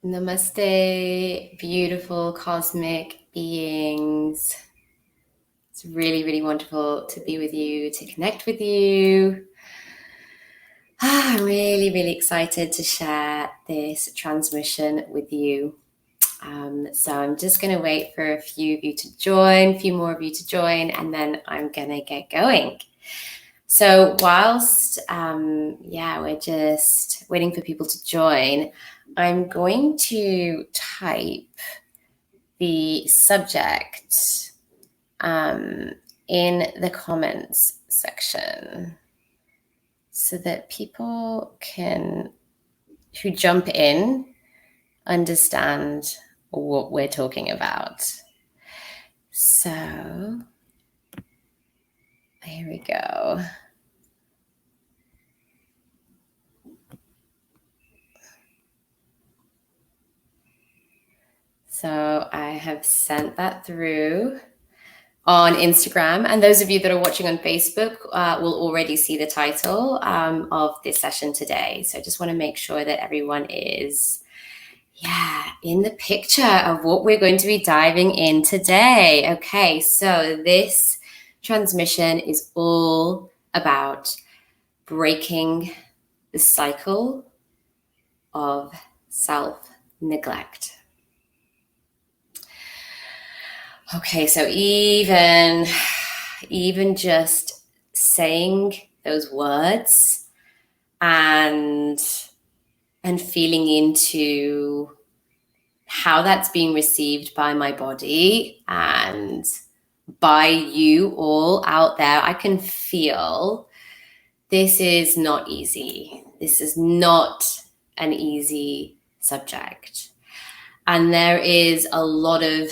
Namaste, beautiful cosmic beings. It's really, really wonderful to be with you, to connect with you. I'm really, really excited to share this transmission with you. So I'm just going to wait for a few of you to join, a few more of you to join, and then I'm going to get going. So whilst, we're just waiting for people to join, I'm going to type the subject in the comments section so that people who jump in, understand what we're talking about. So here we go. So I have sent that through on Instagram, and those of you that are watching on Facebook will already see the title of this session today. So I just want to make sure that everyone is in the picture of what we're going to be diving in today. Okay, so this transmission is all about breaking the cycle of self-neglect. Okay, so even just saying those words and feeling into how that's being received by my body and by you all out there, I can feel this is not easy. This is not an easy subject. And there is a lot of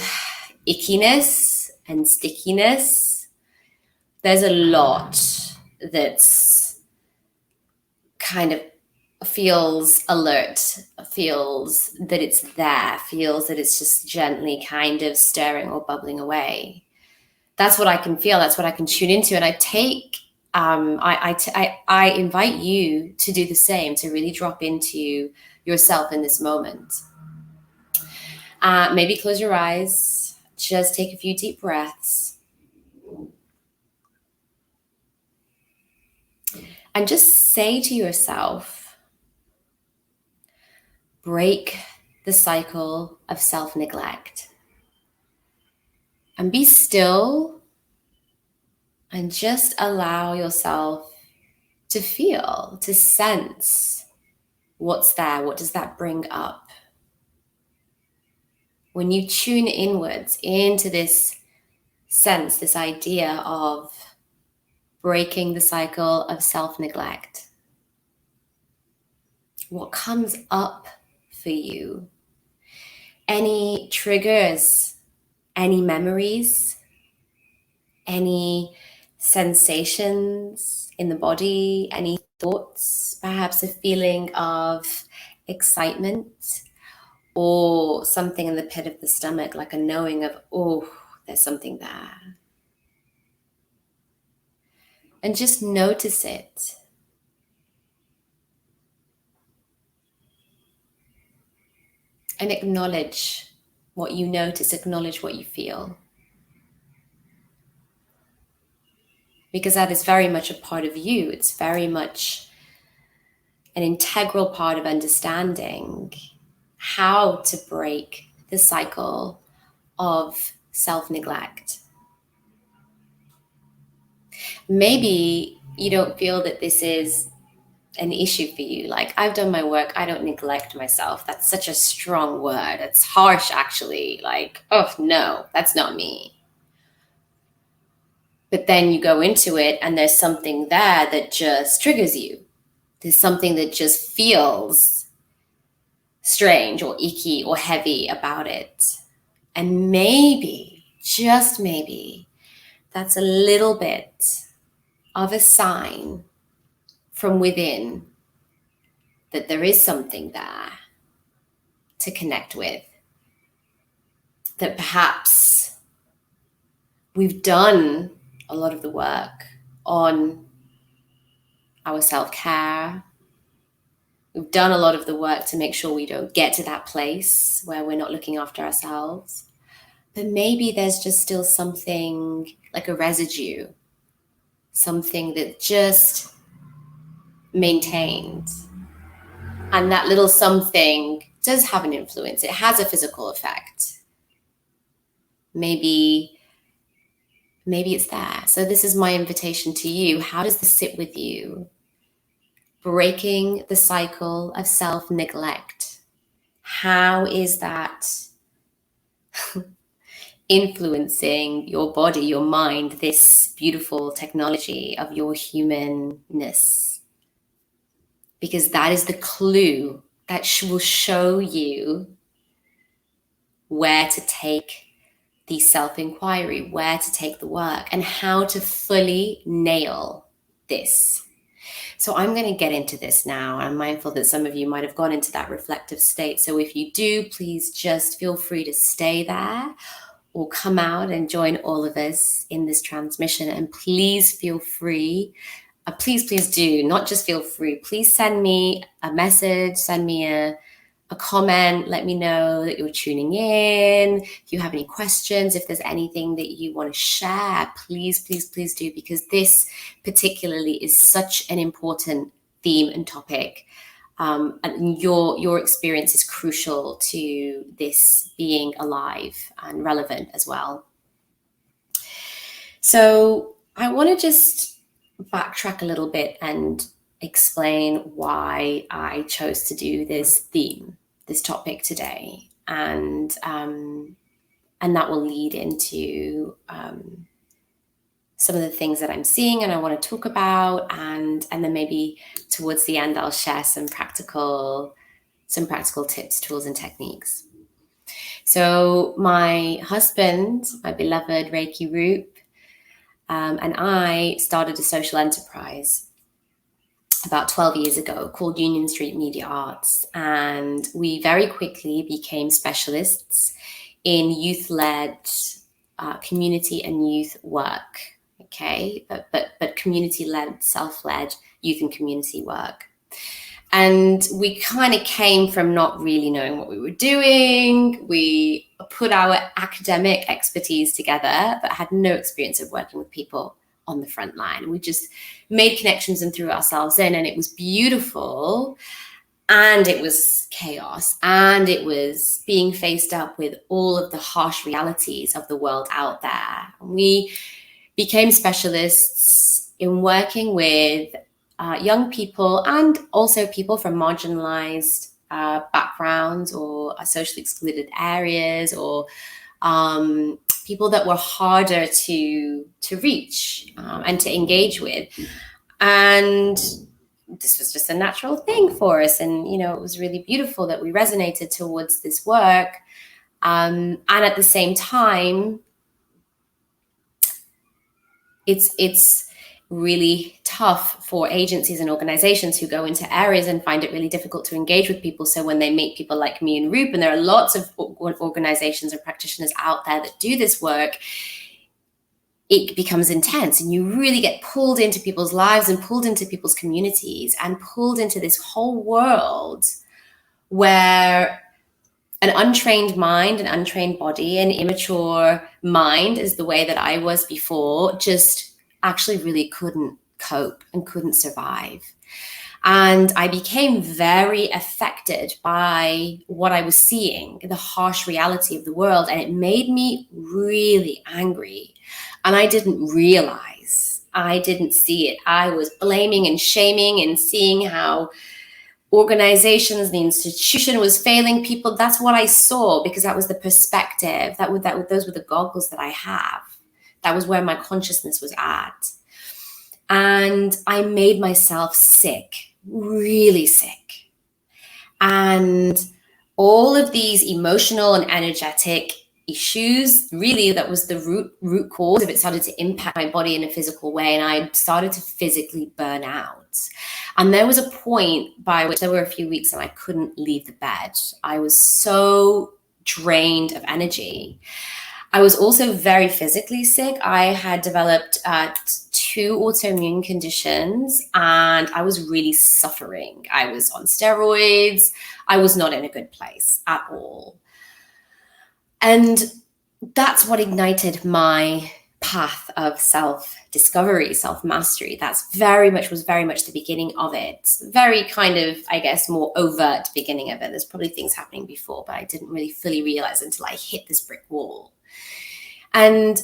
ickiness and stickiness. There's a lot that's kind of feels alert, feels that it's there, feels that it's just gently kind of stirring or bubbling away. That's what I can feel. That's what I can tune into. And I invite you to do the same, to really drop into yourself in this moment. Maybe close your eyes, just take a few deep breaths. And just say to yourself, break the cycle of self-neglect. And be still and just allow yourself to feel, to sense what's there. What does that bring up? When you tune inwards into this sense, this idea of breaking the cycle of self-neglect, what comes up for you? Any triggers, any memories, any sensations in the body, any thoughts, perhaps a feeling of excitement or something in the pit of the stomach, like a knowing of, oh, there's something there. And just notice it. And acknowledge what you notice, acknowledge what you feel. Because that is very much a part of you. It's very much an integral part of understanding how to break the cycle of self-neglect. Maybe you don't feel that this is an issue for you. Like, I've done my work. I don't neglect myself. That's such a strong word. It's harsh, actually. Like, oh, no, that's not me. But then you go into it and there's something there that just triggers you. There's something that just feels strange or icky or heavy about it. And maybe, just maybe, that's a little bit of a sign from within that there is something there to connect with. That perhaps we've done a lot of the work on our self-care, We've done a lot of the work to make sure we don't get to that place where we're not looking after ourselves. But maybe there's just still something like a residue, something that just maintained. And that little something does have an influence. It has a physical effect. Maybe it's there. So this is my invitation to you. How does this sit with you? Breaking the cycle of self-neglect. How is that influencing your body, your mind, this beautiful technology of your humanness? Because that is the clue that will show you where to take the self-inquiry, where to take the work, and how to fully nail this. So I'm going to get into this now. I'm mindful that some of you might have gone into that reflective state. So if you do, please just feel free to stay there or come out and join all of us in this transmission. And please feel free. Please do, not just feel free. Please send me a message, send me a comment, let me know that you're tuning in. If you have any questions, if there's anything that you want to share, please do, because this particularly is such an important theme and topic. And your experience is crucial to this being alive and relevant as well. So I want to just backtrack a little bit and explain why I chose to do this topic today, and that will lead into some of the things that I'm seeing and I want to talk about, and then maybe towards the end I'll share some practical tips, tools, and techniques. So my husband, my beloved Reiki Roop, and I started a social enterprise about 12 years ago called Union Street Media Arts. And we very quickly became specialists in youth-led community and youth work, okay? But community-led, self-led youth and community work. And we kind of came from not really knowing what we were doing. We put our academic expertise together, but had no experience of working with people on the front line. We just made connections and threw ourselves in, and it was beautiful, and it was chaos, and it was being faced up with all of the harsh realities of the world out there. We became specialists in working with young people and also people from marginalized backgrounds or socially excluded areas, or people that were harder to reach and to engage with. And this was just a natural thing for us. And, it was really beautiful that we resonated towards this work. And at the same time, it's really tough for agencies and organizations who go into areas and find it really difficult to engage with people. So when they meet people like me and Roop, and there are lots of organizations and practitioners out there that do this work, it becomes intense, and you really get pulled into people's lives and pulled into people's communities and pulled into this whole world where an untrained mind, an untrained body, an immature mind, is the way that I was before, just actually really couldn't cope and couldn't survive. And I became very affected by what I was seeing, the harsh reality of the world, and it made me really angry. And I didn't realize, I didn't see it. I was blaming and shaming and seeing how organizations, the institution was failing people. That's what I saw, because that was the perspective. Those were the goggles that I have. That was where my consciousness was at. And I made myself sick, really sick. And all of these emotional and energetic issues, really, that was the root cause of it, started to impact my body in a physical way. And I started to physically burn out. And there was a point by which there were a few weeks and I couldn't leave the bed. I was so drained of energy. I was also very physically sick. I had developed 2 autoimmune conditions and I was really suffering. I was on steroids. I was not in a good place at all. And that's what ignited my path of self-discovery, self-mastery. Was very much the beginning of it. Very kind of, I guess, more overt beginning of it. There's probably things happening before, but I didn't really fully realize until I hit this brick wall. And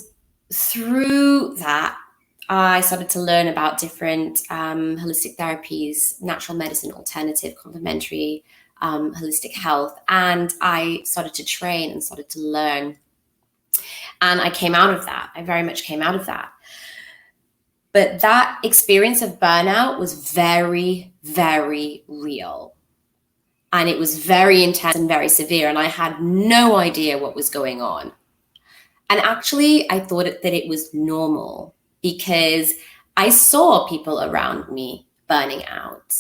through that, I started to learn about different holistic therapies, natural medicine, alternative, complementary, holistic health. And I started to train and started to learn. And I came out of that. I very much came out of that. But that experience of burnout was very, very real. And it was very intense and very severe. And I had no idea what was going on. And actually, I thought that it was normal because I saw people around me burning out.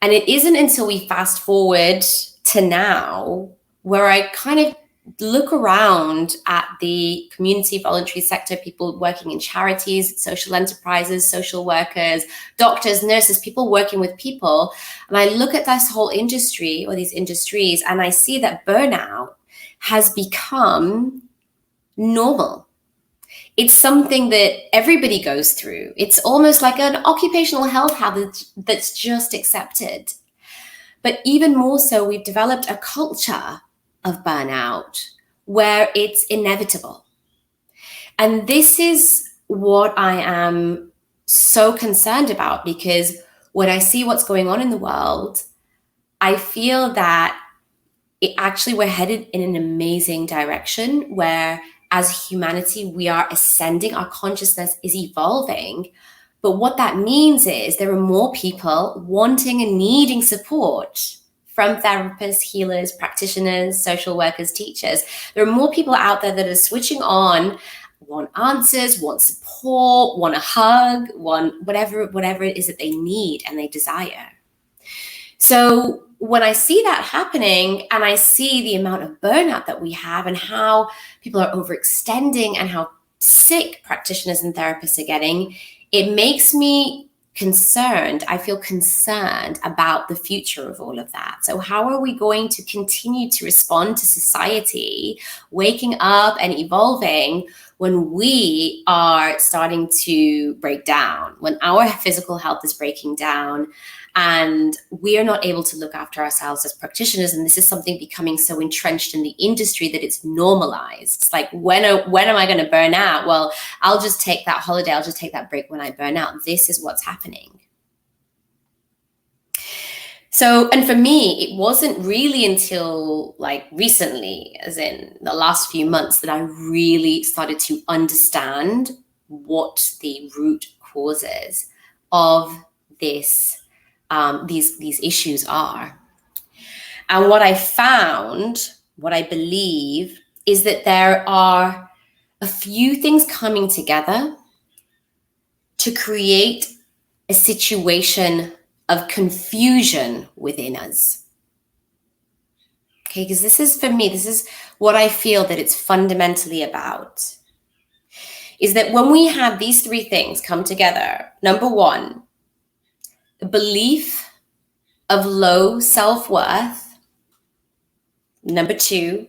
And it isn't until we fast forward to now where I kind of look around at the community voluntary sector, people working in charities, social enterprises, social workers, doctors, nurses, people working with people. And I look at this whole industry or these industries and I see that burnout has become normal. It's something that everybody goes through. It's almost like an occupational health habit that's just accepted. But even more so, we've developed a culture of burnout where it's inevitable. And this is what I am so concerned about, because when I see what's going on in the world, I feel that we're headed in an amazing direction where as humanity, we are ascending, our consciousness is evolving. But what that means is there are more people wanting and needing support from therapists, healers, practitioners, social workers, teachers. There are more people out there that are switching on, want answers, want support, want a hug, want whatever it is that they need and they desire. So when I see that happening and I see the amount of burnout that we have and how people are overextending and how sick practitioners and therapists are getting, it makes me concerned. I feel concerned about the future of all of that. So how are we going to continue to respond to society, waking up and evolving when we are starting to break down, when our physical health is breaking down, and we are not able to look after ourselves as practitioners? And this is something becoming so entrenched in the industry that it's normalized. It's like, when am I going to burn out? Well, I'll just take that holiday. I'll just take that break when I burn out. This is what's happening. So, and for me, it wasn't really until like recently, as in the last few months, that I really started to understand what the root causes of this these issues are. And what I found, what I believe, is that there are a few things coming together to create a situation of confusion within us. Okay, because this is, for me, this is what I feel that it's fundamentally about. Is that when we have these 3 things come together, number 1, a belief of low self-worth. Number 2,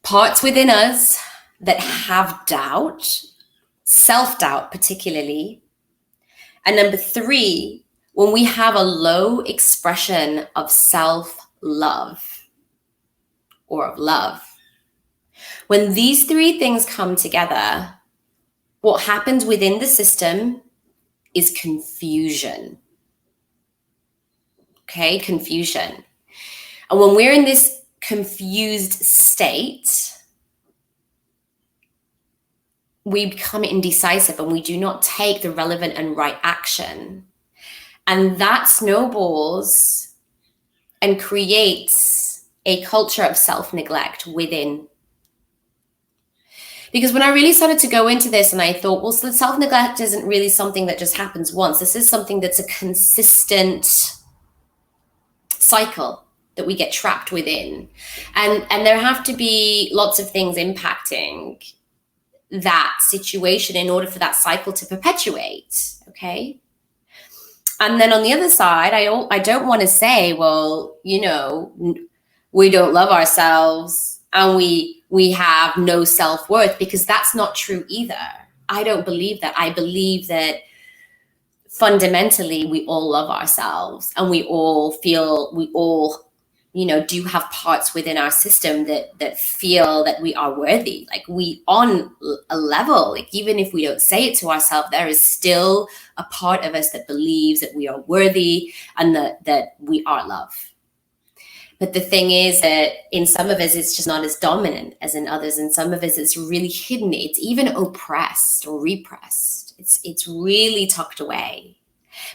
parts within us that have doubt, self-doubt particularly. And number 3, when we have a low expression of self-love or of love. When these 3 things come together, what happens within the system is confusion. Okay, confusion. And when we're in this confused state, we become indecisive and we do not take the relevant and right action. And that snowballs and creates a culture of self-neglect within. Because when I really started to go into this and I thought, well, so self-neglect isn't really something that just happens once. This is something that's a consistent cycle that we get trapped within. And there have to be lots of things impacting that situation in order for that cycle to perpetuate. Okay. And then on the other side, I don't want to say, well, you know, we don't love ourselves and we have no self-worth, because that's not true either. I don't believe that. I believe that fundamentally we all love ourselves, and we all, you know, do have parts within our system that feel that we are worthy. Like, we, on a level, like, even if we don't say it to ourselves, there is still a part of us that believes that we are worthy and that we are love. But the thing is that in some of us, it's just not as dominant as in others. And some of us, it's really hidden. It's even oppressed or repressed. It's really tucked away.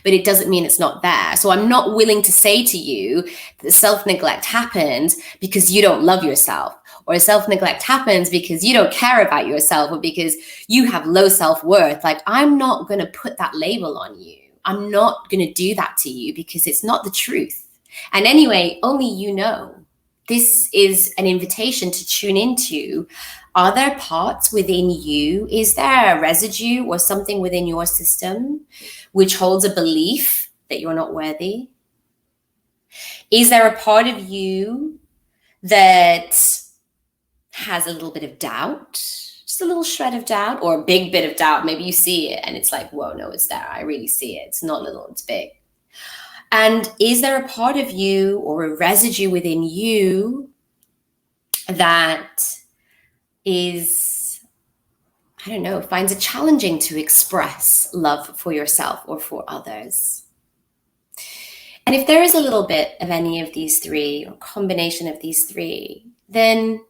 But it doesn't mean it's not there. So I'm not willing to say to you that self-neglect happens because you don't love yourself, or self-neglect happens because you don't care about yourself, or because you have low self-worth. Like, I'm not going to put that label on you. I'm not going to do that to you, because it's not the truth. And anyway, only you know. This is an invitation to tune into, are there parts within you? Is there a residue or something within your system which holds a belief that you're not worthy? Is there a part of you that has a little bit of doubt, just a little shred of doubt, or a big bit of doubt? Maybe you see it and it's like, whoa, no, it's there. I really see it. It's not little, it's big. And is there a part of you or a residue within you that is, I don't know, finds it challenging to express love for yourself or for others? And if there is a little bit of any of these three, or combination of these three, then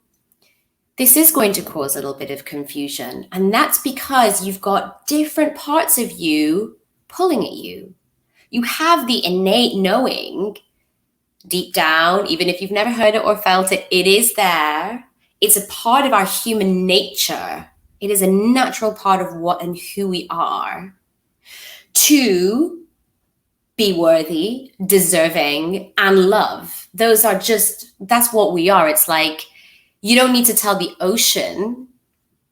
this is going to cause a little bit of confusion. And that's because you've got different parts of you pulling at you. You have the innate knowing deep down, even if you've never heard it or felt it, it is there. It's a part of our human nature. It is a natural part of what and who we are, to be worthy, deserving, and love. Those are just, that's what we are. It's like, you don't need to tell the ocean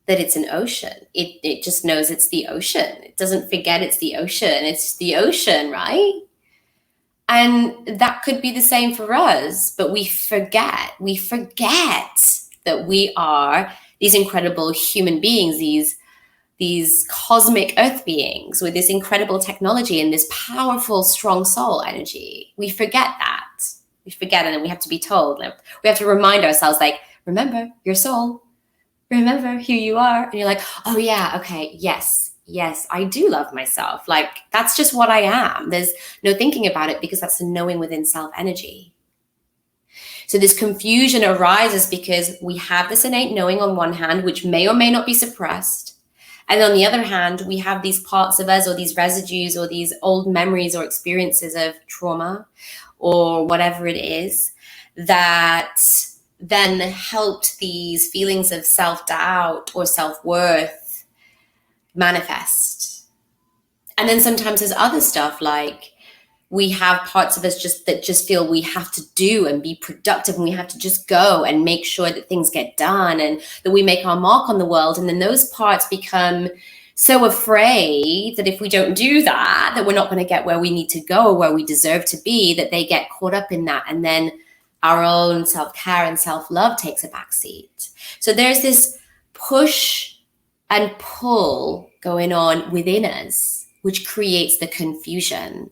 that it's an ocean. It just knows it's the ocean. It doesn't forget it's the ocean. It's the ocean, right? And that could be the same for us, but we forget that we are these incredible human beings, these cosmic earth beings with this incredible technology and this powerful, strong soul energy. We forget that. We forget it, and we have to be told. We have to remind ourselves, like, remember your soul. Remember who you are. And you're like, oh yeah, okay, yes, I do love myself. Like, that's just what I am. There's no thinking about it, because that's the knowing within self energy. So this confusion arises because we have this innate knowing on one hand, which may or may not be suppressed. And on the other hand, we have these parts of us, or these residues, or these old memories or experiences of trauma or whatever it is, that then helped these feelings of self-doubt or self-worth manifest. And then sometimes there's other stuff, like we have parts of us that feel we have to do and be productive, and we have to just go and make sure that things get done and that we make our mark on the world. And then those parts become so afraid that if we don't do that we're not going to get where we need to go or where we deserve to be, that they get caught up in that. And then our own self-care and self-love takes a backseat. So there's this push and pull going on within us, which creates the confusion.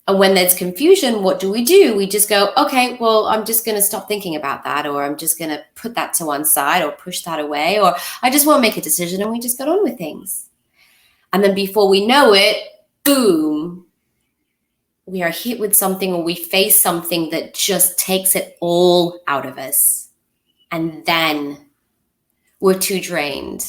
And when there's confusion, what do? We just go, okay, well, I'm just going to stop thinking about that, or I'm just going to put that to one side or push that away, or I just won't make a decision, and we just get on with things. And then before we know it, boom, we are hit with something, or we face something that just takes it all out of us. And then we're too drained.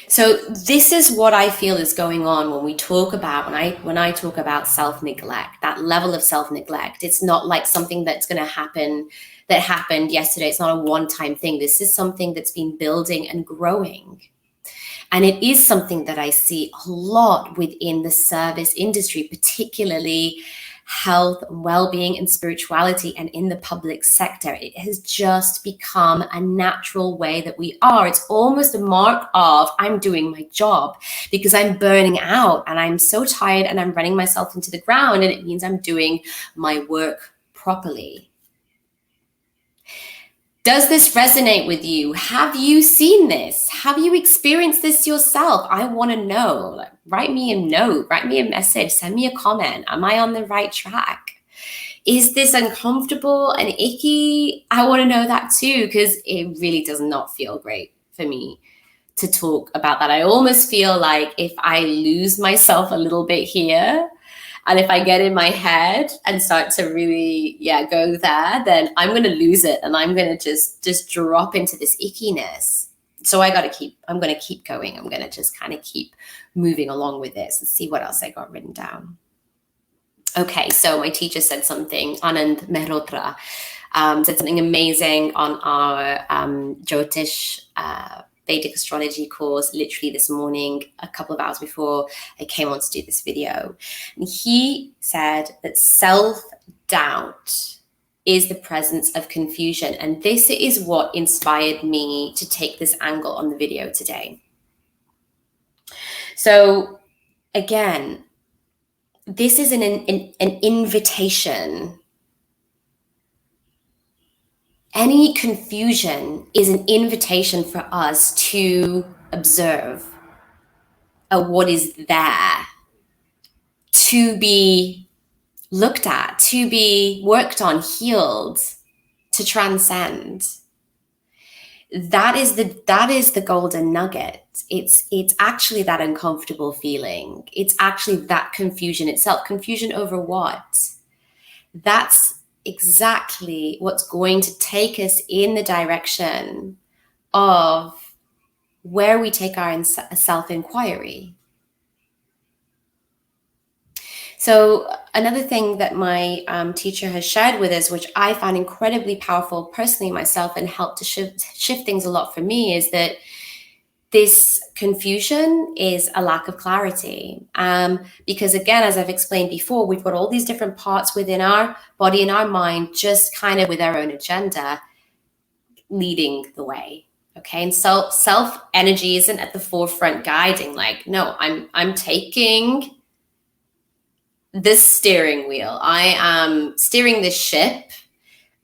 So this is what I feel is going on when we talk about, when I talk about self-neglect, that level of self-neglect. It's not like something that's going to happen, that happened yesterday. It's not a one-time thing. This is something that's been building and growing. And it is something that I see a lot within the service industry, particularly health, well-being, and spirituality, and in the public sector. It has just become a natural way that we are. It's almost a mark of I'm doing my job, because I'm burning out and I'm so tired and I'm running myself into the ground, and it means I'm doing my work properly. Does this resonate with you? Have you seen this? Have you experienced this yourself? I want to know. Like, write me a note, write me a message, send me a comment. Am I on the right track? Is this uncomfortable and icky? I want to know that too, because it really does not feel great for me to talk about that. I almost feel like if I lose myself a little bit here, and if I get in my head and start to really, go there, then I'm going to lose it, and I'm going to just drop into this ickiness. So I'm going to keep going. I'm going to just kind of keep moving along with this and see what else I got written down. Okay, so my teacher said something, Anand Mehrotra, said something amazing on our Jyotish Vedic astrology course literally this morning, a couple of hours before I came on to do this video. And he said that self-doubt is the presence of confusion. And this is what inspired me to take this angle on the video today. So again, this is an invitation. Any confusion is an invitation for us to observe what is there, to be looked at, to be worked on, healed, to transcend. That is the golden nugget. It's actually that uncomfortable feeling. It's actually that confusion itself. Confusion over what? That's exactly what's going to take us in the direction of where we take our self-inquiry. So another thing that my teacher has shared with us, which I found incredibly powerful personally myself and helped to shift things a lot for me, is that this confusion is a lack of clarity. Because again, as I've explained before, we've got all these different parts within our body and our mind, just kind of with their own agenda, leading the way. Okay, and self energy isn't at the forefront guiding. Like, no, I'm taking this steering wheel. I am steering this ship,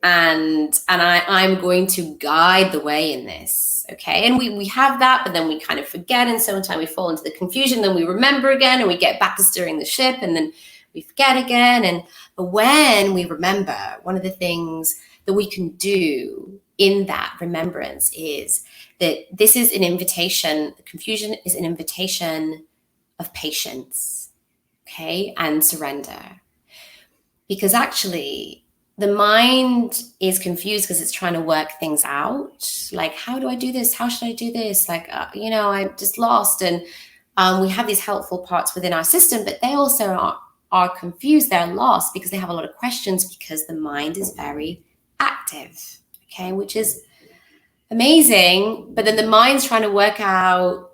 and I'm going to guide the way in this. Okay, and we have that, but then we kind of forget, and sometimes we fall into the confusion, then we remember again, and we get back to steering the ship, and then we forget again. But when we remember, one of the things that we can do in that remembrance is that this is an invitation. Confusion is an invitation of patience, okay, and surrender. Because actually, the mind is confused because it's trying to work things out. Like, how do I do this? How should I do this? Like, I'm just lost. And we have these helpful parts within our system, but they also are confused. They're lost because they have a lot of questions, because the mind is very active, okay, which is amazing. But then the mind's trying to work out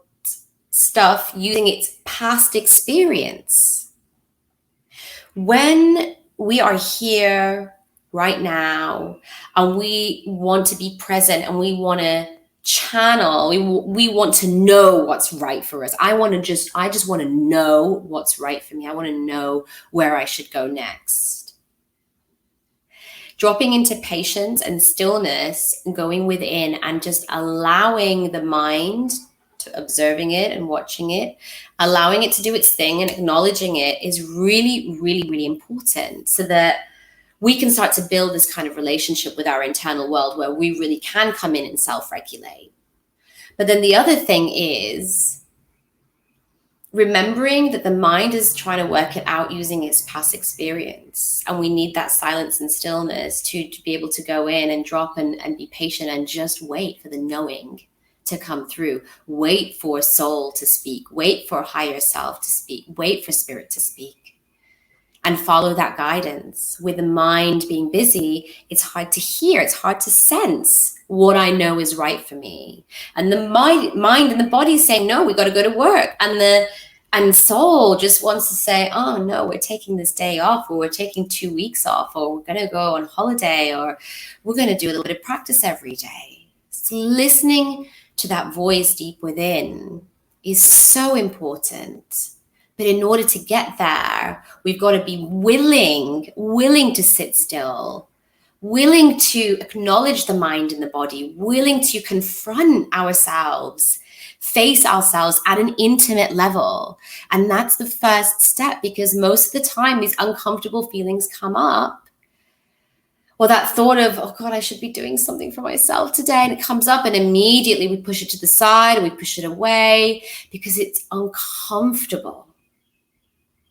stuff using its past experience. When we are here right now and we want to be present and we want to channel, we want to know what's right for us. I just want to know what's right for me. I want to know where I should go next. Dropping into patience and stillness, going within and just allowing the mind to observing it and watching it, allowing it to do its thing and acknowledging it is really, really, really important, so that we can start to build this kind of relationship with our internal world where we really can come in and self-regulate. But then the other thing is remembering that the mind is trying to work it out using its past experience. And we need that silence and stillness to be able to go in and drop and be patient and just wait for the knowing to come through. Wait for soul to speak. Wait for higher self to speak. Wait for spirit to speak. And follow that guidance. With the mind being busy, it's hard to hear, it's hard to sense what I know is right for me. And the mind and the body is saying, no, we got to go to work. And And soul just wants to say, oh no, we're taking this day off, or we're taking 2 weeks off, or we're going to go on holiday, or we're going to do a little bit of practice every day. So listening to that voice deep within is so important. But in order to get there, we've got to be willing to sit still, willing to acknowledge the mind and the body, willing to confront ourselves, face ourselves at an intimate level. And that's the first step, because most of the time these uncomfortable feelings come up, or that thought of, oh God, I should be doing something for myself today. And it comes up and immediately we push it to the side, or we push it away because it's uncomfortable.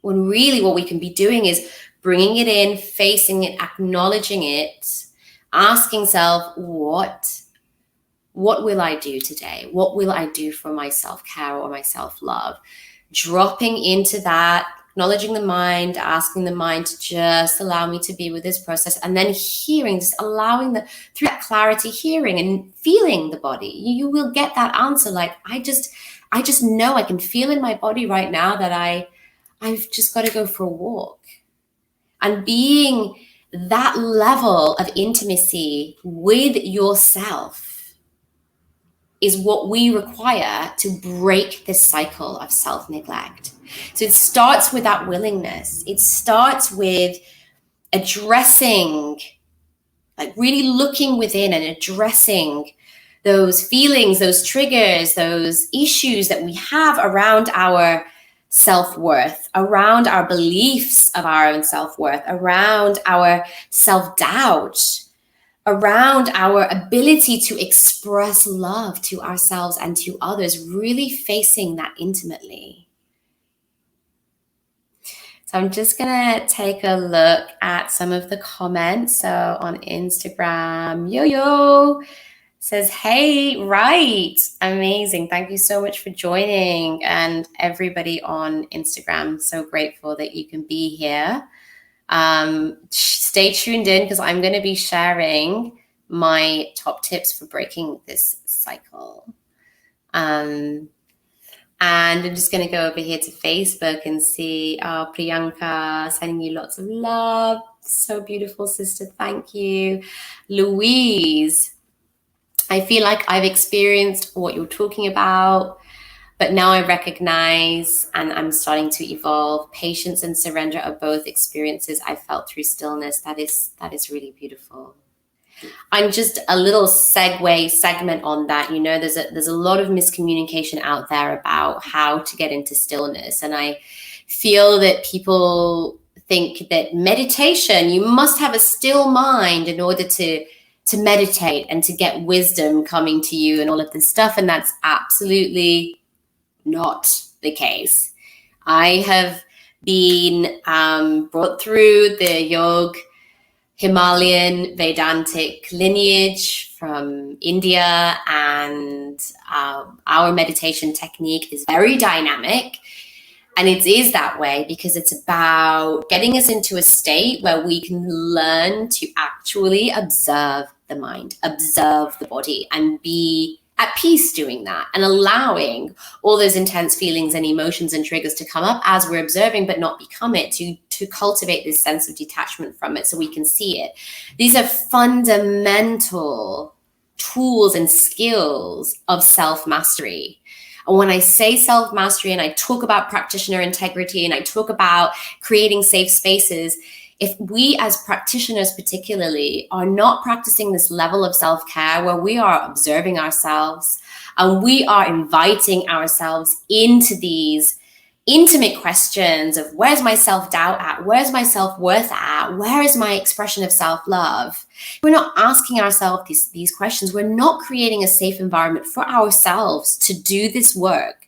When really what we can be doing is bringing it in, facing it, acknowledging it, asking self, what will I do today? What will I do for my self-care or my self-love? Dropping into that, acknowledging the mind, asking the mind to just allow me to be with this process, and then hearing, just allowing through that clarity, hearing and feeling the body. You will get that answer. Like, I just know, I can feel in my body right now that I've just got to go for a walk. And being that level of intimacy with yourself is what we require to break this cycle of self-neglect. So it starts with that willingness. It starts with addressing, like really looking within and addressing those feelings, those triggers, those issues that we have around our self-worth, around our beliefs of our own self-worth, around our self-doubt, around our ability to express love to ourselves and to others, really facing that intimately. So I'm just going to take a look at some of the comments. So on Instagram, Yo says, hey, right. Amazing. Thank you so much for joining. And everybody on Instagram, so grateful that you can be here. Stay tuned in, because I'm going to be sharing my top tips for breaking this cycle. And I'm just going to go over here to Facebook and see Priyanka sending you lots of love. So beautiful, sister. Thank you. Louise, I feel like I've experienced what you're talking about, but now I recognize, and I'm starting to evolve. Patience and surrender are both experiences I felt through stillness. That is really beautiful. And just a little segment on that. You know, there's a lot of miscommunication out there about how to get into stillness. And I feel that people think that meditation, you must have a still mind in order to meditate and to get wisdom coming to you and all of this stuff. And that's absolutely not the case. I have been brought through the Himalayan Vedantic lineage from India, and our meditation technique is very dynamic. And it is that way because it's about getting us into a state where we can learn to actually observe the mind, observe the body, and be at peace doing that, and allowing all those intense feelings and emotions and triggers to come up as we're observing, but not become it, to cultivate this sense of detachment from it so we can see it. These are fundamental tools and skills of self-mastery. And when I say self-mastery and I talk about practitioner integrity and I talk about creating safe spaces, if we as practitioners particularly are not practicing this level of self-care where we are observing ourselves and we are inviting ourselves into these intimate questions of where's my self-doubt at, where's my self-worth at, where is my expression of self-love, we're not asking ourselves these questions, we're not creating a safe environment for ourselves to do this work.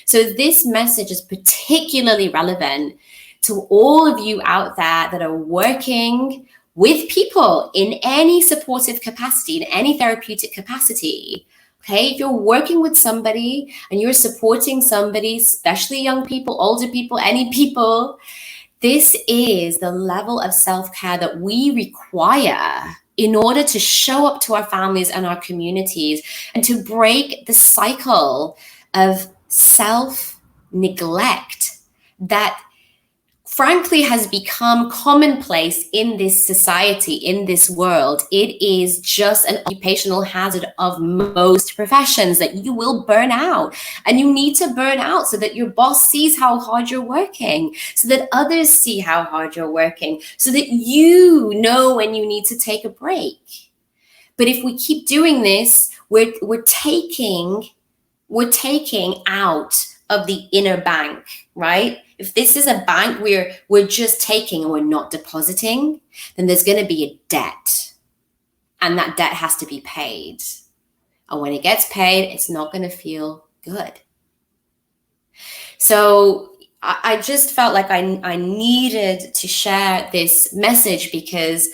So this message is particularly relevant to all of you out there that are working with people in any supportive capacity, in any therapeutic capacity. Okay, if you're working with somebody and you're supporting somebody, especially young people, older people, any people, this is the level of self-care that we require in order to show up to our families and our communities and to break the cycle of self-neglect neglect that frankly has become commonplace in this society, in this world. It is just an occupational hazard of most professions that you will burn out, and you need to burn out so that your boss sees how hard you're working, so that others see how hard you're working, so that you know when you need to take a break. But if we keep doing this, we're taking out of the inner bank, right? If this is a bank we're just taking and we're not depositing, then there's going to be a debt, and that debt has to be paid. And when it gets paid, it's not going to feel good. So I just felt like I needed to share this message, because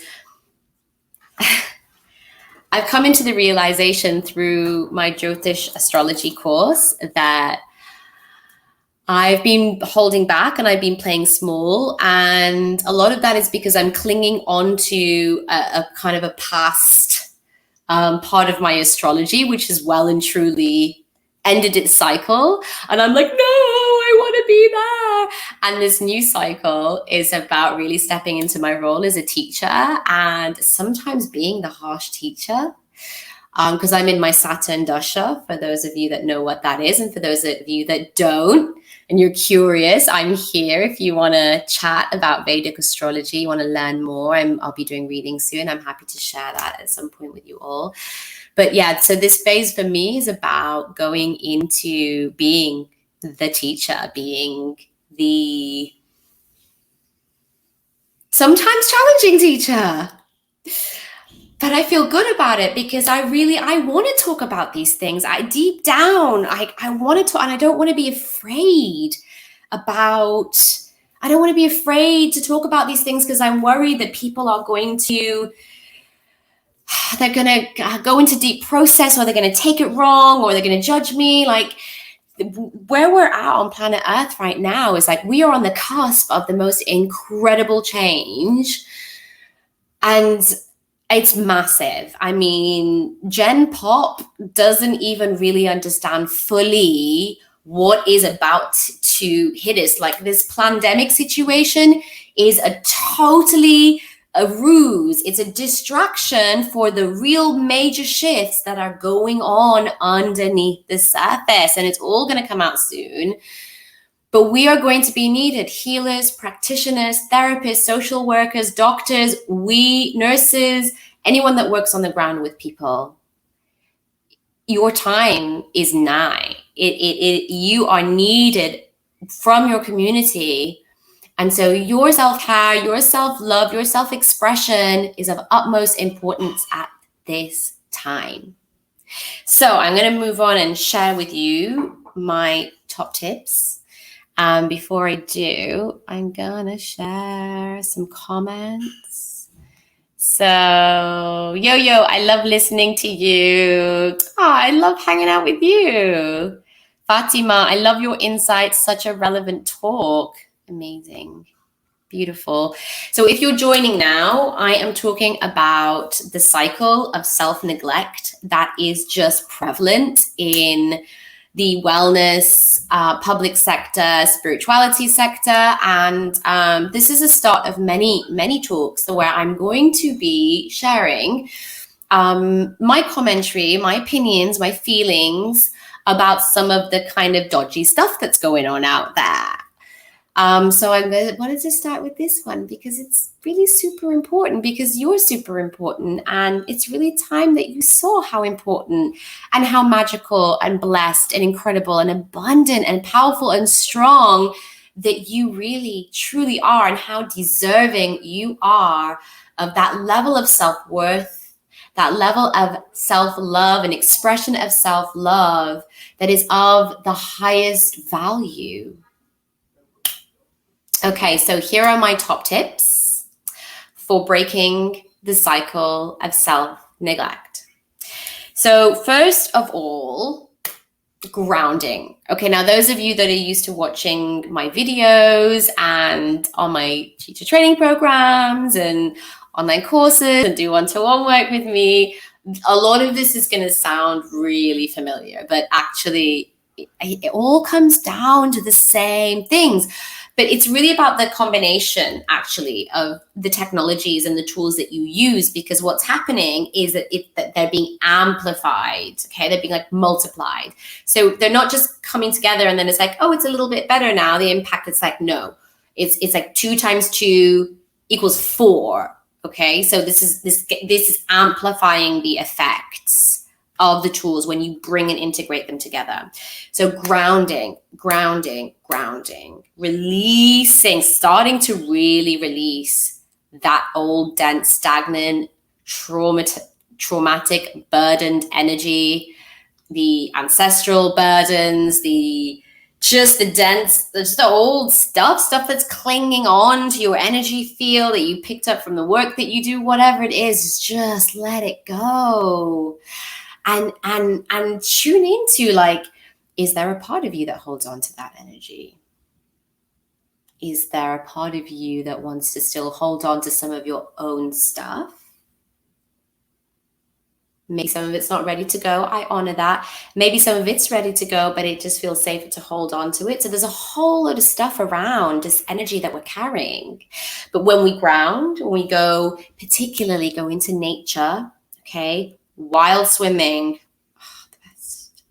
I've come into the realization through my Jyotish astrology course that I've been holding back and I've been playing small. And a lot of that is because I'm clinging on to a kind of a past part of my astrology, which has well and truly ended its cycle. And I'm like, no, I want to be there. And this new cycle is about really stepping into my role as a teacher, and sometimes being the harsh teacher. Because I'm in my Saturn Dasha, for those of you that know what that is. And for those of you that don't, and you're curious, I'm here if you want to chat about Vedic astrology, you want to learn more. I'll be doing readings soon. I'm happy to share that at some point with you all. But yeah, so this phase for me is about going into being the teacher, being the sometimes challenging teacher. But I feel good about it, because I want to talk about these things. Deep down, I want to talk, and I don't want to be afraid to talk about these things, because I'm worried that people are they're going to go into deep process, or they're going to take it wrong, or they're going to judge me. Like, where we're at on planet Earth right now is like, we are on the cusp of the most incredible change. And it's massive. I mean, Gen Pop doesn't even really understand fully what is about to hit us. Like, this pandemic situation is totally a ruse. It's a distraction for the real major shifts that are going on underneath the surface. And it's all going to come out soon. But we are going to be needed. Healers, practitioners, therapists, social workers, doctors, nurses, anyone that works on the ground with people. Your time is nigh. You are needed from your community. And so your self-care, your self-love, your self-expression is of utmost importance at this time. So I'm going to move on and share with you my top tips. Before I do, I'm gonna share some comments. So, Yo, I love listening to you. Oh, I love hanging out with you. Fatima, I love your insights. Such a relevant talk. Amazing. Beautiful. So if you're joining now, I am talking about the cycle of self-neglect that is just prevalent in the wellness, public sector, spirituality sector. And this is a start of many, many talks where I'm going to be sharing my commentary, my opinions, my feelings about some of the kind of dodgy stuff that's going on out there. So I wanted to start with this one, because it's really super important, because you're super important, and it's really time that you saw how important and how magical and blessed and incredible and abundant and powerful and strong that you really truly are, and how deserving you are of that level of self-worth, that level of self-love and expression of self-love that is of the highest value. Okay, so here are my top tips for breaking the cycle of self-neglect. So first of all, grounding. Okay, now those of you that are used to watching my videos and on my teacher training programs and online courses and do one-to-one work with me, a lot of this is going to sound really familiar, but actually it all comes down to the same things. But it's really about the combination, actually, of the technologies and the tools that you use, because what's happening is that they're being amplified, okay? They're being like multiplied. So they're not just coming together and then it's like, oh, it's a little bit better now. The impact, it's like, no, it's like 2 times 2 equals 4, okay? So this is amplifying the effects of the tools when you bring and integrate them together. So grounding, releasing, starting to really release that old, dense, stagnant, traumatic, burdened energy, the ancestral burdens, the dense, just the old stuff that's clinging on to your energy field that you picked up from the work that you do, whatever it is, just let it go. And tune into, like, is there a part of you that holds on to that energy? Is there a part of you that wants to still hold on to some of your own stuff? Maybe some of it's not ready to go. I honor that. Maybe some of it's ready to go, but it just feels safer to hold on to it. So there's a whole lot of stuff around this energy that we're carrying. But when we ground, when we particularly go into nature, okay, wild swimming, the best.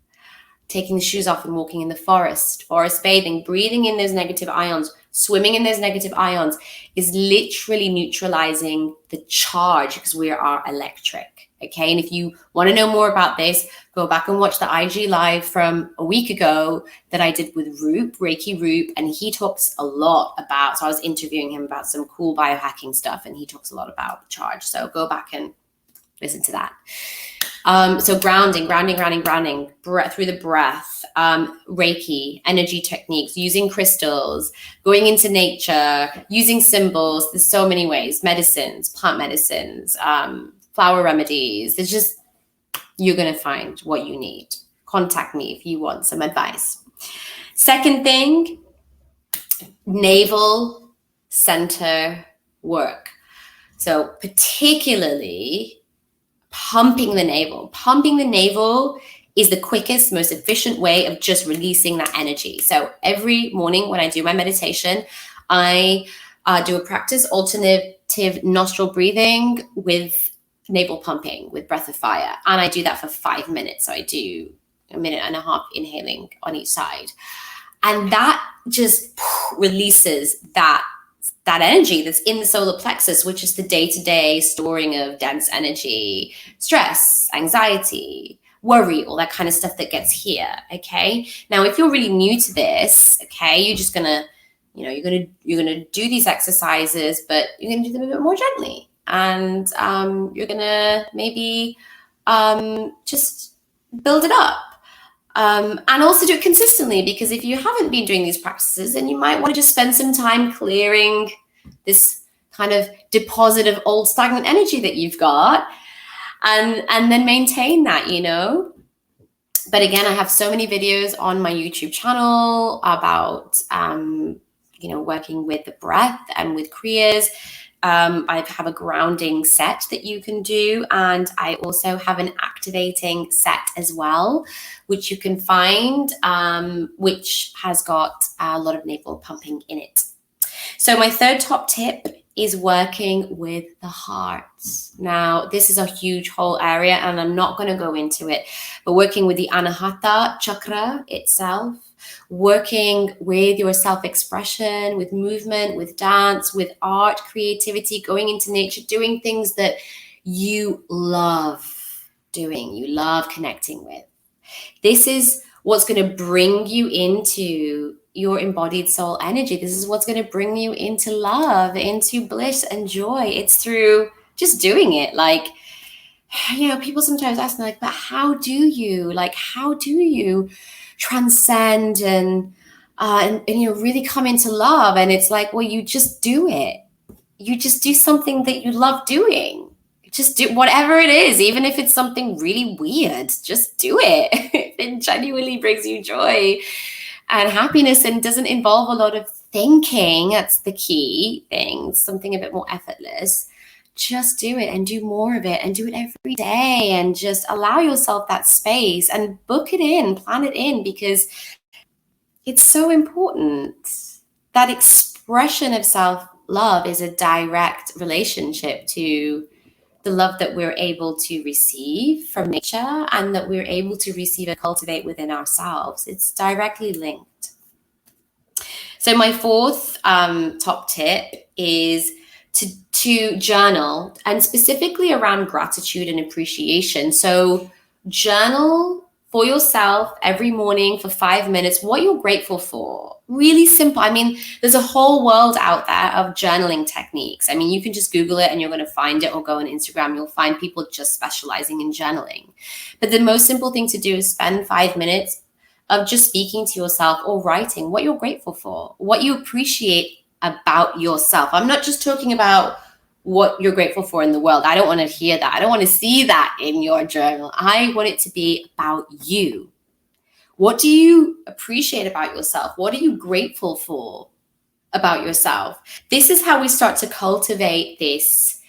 Taking the shoes off and walking in the forest bathing, breathing in those negative ions, swimming in those negative ions is literally neutralizing the charge, because we are electric, okay? And if you want to know more about this, go back and watch the IG live from a week ago that I did with Reiki Roop, and he talks a lot about, so I was interviewing him about some cool biohacking stuff, and he talks a lot about charge. So go back and listen to that. So grounding through the breath, Reiki, energy techniques, using crystals, going into nature, using symbols. There's so many ways, medicines, plant medicines, flower remedies. There's just, you're going to find what you need. Contact me if you want some advice. Second thing, navel center work. So particularly pumping the navel. Pumping the navel is the quickest, most efficient way of just releasing that energy. So every morning when I do my meditation, I do a practice, alternative nostril breathing with navel pumping, with breath of fire. And I do that for 5 minutes. So I do 1.5 minutes inhaling on each side. And that just releases that energy that's in the solar plexus, which is the day-to-day storing of dense energy, stress, anxiety, worry, all that kind of stuff that gets here. Okay. Now, if you're really new to this, okay, you're just gonna, you're gonna do these exercises, but you're gonna do them a bit more gently, and you're gonna maybe just build it up. And also do it consistently, because if you haven't been doing these practices, then you might want to just spend some time clearing this kind of deposit of old stagnant energy that you've got, and then maintain that, But again, I have so many videos on my YouTube channel about, working with the breath and with Kriyas. I have a grounding set that you can do, and I also have an activating set as well, which you can find, which has got a lot of navel pumping in it. So my third top tip is working with the heart. Now, this is a huge whole area, and I'm not going to go into it, but working with the Anahata chakra itself, working with your self-expression, with movement, with dance, with art, creativity, going into nature, doing things that you love doing, you love connecting with. This is what's going to bring you into your embodied soul energy. This is what's going to bring you into love, into bliss and joy. It's through just doing it. Like, people sometimes ask me, like, but how do you transcend and really come into love? And it's like, well, you just do it. You just do something that you love doing. Just do whatever it is, even if it's something really weird, just do it. It genuinely brings you joy and happiness and doesn't involve a lot of thinking. That's the key thing, something a bit more effortless. just do it and do more of it and do it every day and just allow yourself that space and book it in, plan it in, because it's so important. That expression of self-love is a direct relationship to the love that we're able to receive from nature and that we're able to receive and cultivate within ourselves. It's directly linked. So my fourth top tip is to journal, and specifically around gratitude and appreciation. So journal for yourself every morning for 5 minutes what you're grateful for. Really simple. I mean, there's a whole world out there of journaling techniques. I mean, you can just Google it and you're going to find it, or go on Instagram. You'll find people just specializing in journaling. But the most simple thing to do is spend 5 minutes of just speaking to yourself or writing what you're grateful for, what you appreciate about yourself. I'm not just talking about what you're grateful for in the world. I don't want to hear that. I don't want to see that in your journal. I want it to be about you. What do you appreciate about yourself? What are you grateful for about yourself? This is how we start to cultivate this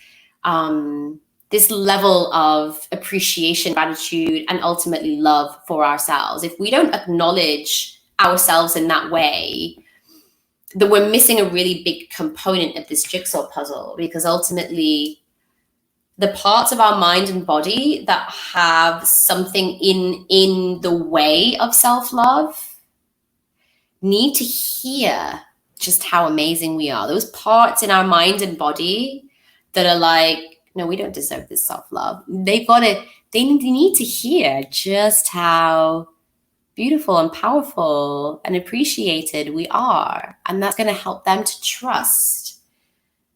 level of appreciation, gratitude, and ultimately love for ourselves. If we don't acknowledge ourselves in that way, that we're missing a really big component of this jigsaw puzzle, because ultimately the parts of our mind and body that have something in the way of self-love need to hear just how amazing we are. Those parts in our mind and body that are like, no, we don't deserve this self-love. They need to hear just how beautiful and powerful and appreciated we are. And that's going to help them to trust,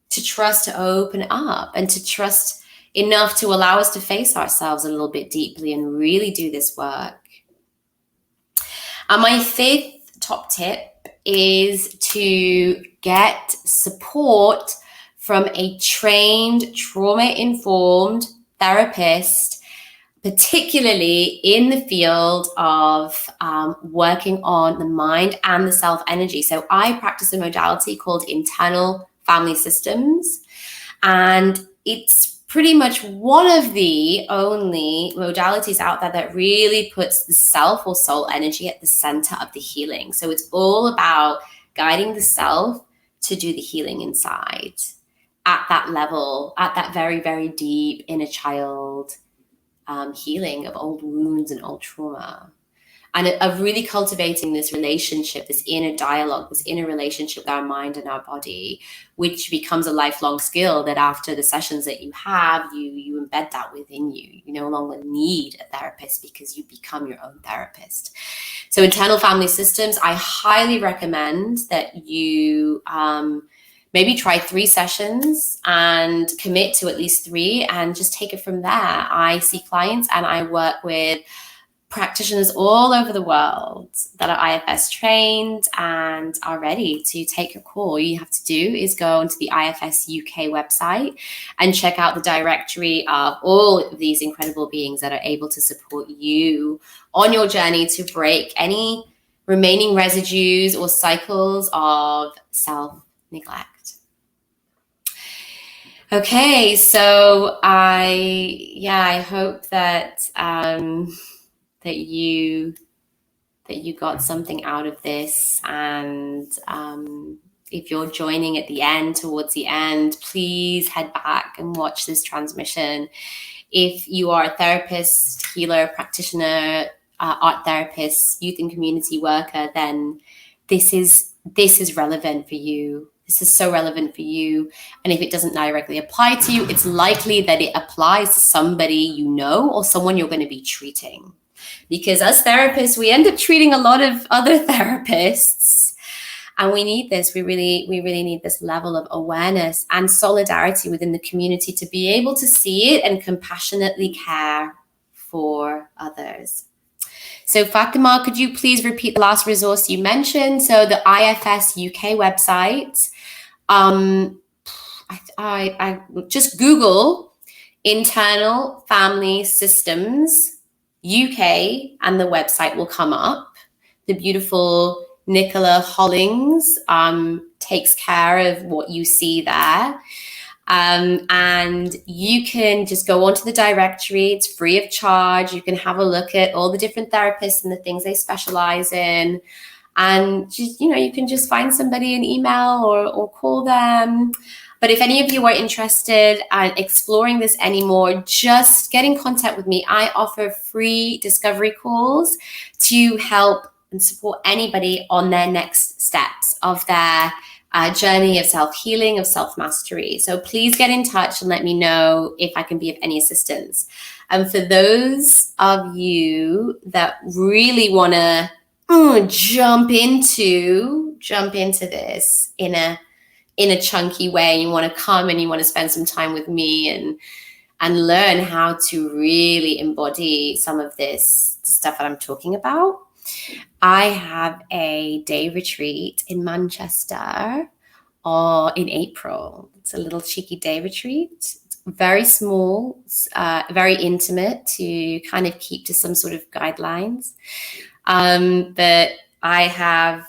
to open up, and to trust enough to allow us to face ourselves a little bit deeply and really do this work. And my fifth top tip is to get support from a trained, trauma-informed therapist, particularly in the field of working on the mind and the self energy. So I practice a modality called internal family systems, and it's pretty much one of the only modalities out there that really puts the self or soul energy at the center of the healing. So it's all about guiding the self to do the healing inside at that level, at that very, very deep inner child healing of old wounds and old trauma, and of really cultivating this relationship, this inner dialogue, this inner relationship with our mind and our body, which becomes a lifelong skill that after the sessions that you have, you embed that within you. You no longer need a therapist because you become your own therapist. So internal family systems, I highly recommend that you maybe try 3 sessions and commit to at least 3 and just take it from there. I see clients and I work with practitioners all over the world that are IFS trained and are ready to take your call. All you have to do is go onto the IFS UK website and check out the directory of all of these incredible beings that are able to support you on your journey to break any remaining residues or cycles of self-neglect. Okay, so I hope that that you got something out of this, and if you're joining at the end, towards the end, please head back and watch this transmission. If you are a therapist, healer, practitioner, art therapist, youth and community worker, then this is relevant for you. This is so relevant for you. And if it doesn't directly apply to you, it's likely that it applies to somebody you know or someone you're going to be treating. Because as therapists, we end up treating a lot of other therapists. And we need this. We really need this level of awareness and solidarity within the community to be able to see it and compassionately care for others. So Fatima, could you please repeat the last resource you mentioned? So the IFS UK website, I just Google internal family systems UK and the website will come up. The beautiful Nicola Hollings takes care of what you see there. And you can just go onto the directory. It's free of charge. You can have a look at all the different therapists and the things they specialize in. And just, you can just find somebody an email or call them. But if any of you are interested in exploring this anymore, just get in contact with me. I offer free discovery calls to help and support anybody on their next steps of their journey of self-healing, of self-mastery. So please get in touch and let me know if I can be of any assistance. And for those of you that really want to jump into this in a chunky way, you want to come and you want to spend some time with me and learn how to really embody some of this stuff that I'm talking about, I have a day retreat in Manchester in April. It's a little cheeky day retreat. It's very small, very intimate, to kind of keep to some sort of guidelines. But I have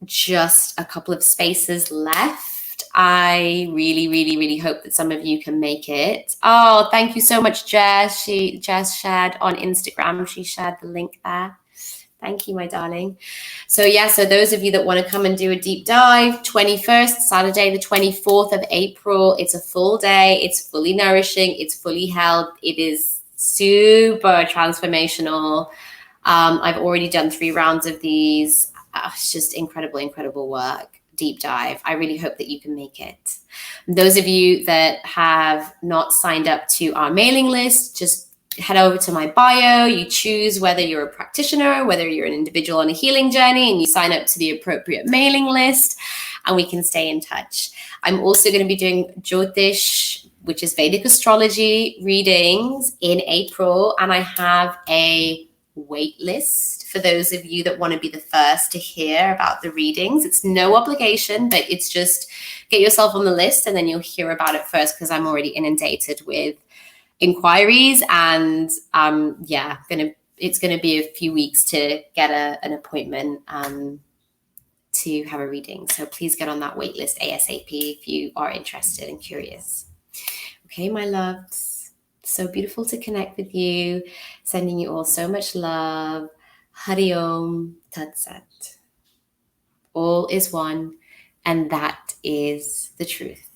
just a couple of spaces left. I really, really, really hope that some of you can make it. Oh, thank you so much, Jess. Jess shared on Instagram. She shared the link there. Thank you, my darling. So those of you that want to come and do a deep dive, 21st, Saturday, the 24th of April, it's a full day. It's fully nourishing. It's fully held. It is super transformational. I've already done 3 rounds of these. It's just incredible, incredible work. Deep dive. I really hope that you can make it. Those of you that have not signed up to our mailing list, just head over to my bio. You choose whether you're a practitioner, whether you're an individual on a healing journey, and you sign up to the appropriate mailing list, and we can stay in touch. I'm also going to be doing Jyotish, which is Vedic astrology readings, in April, and I have a wait list for those of you that want to be the first to hear about the readings. It's no obligation, but it's just get yourself on the list and then you'll hear about it first, because I'm already inundated with inquiries, and it's going to be a few weeks to get an appointment to have a reading. So please get on that wait list ASAP if you are interested and curious. Okay, my loves, so beautiful to connect with you. Sending you all so much love. Hari Om Tat Sat. All is one, and that is the truth.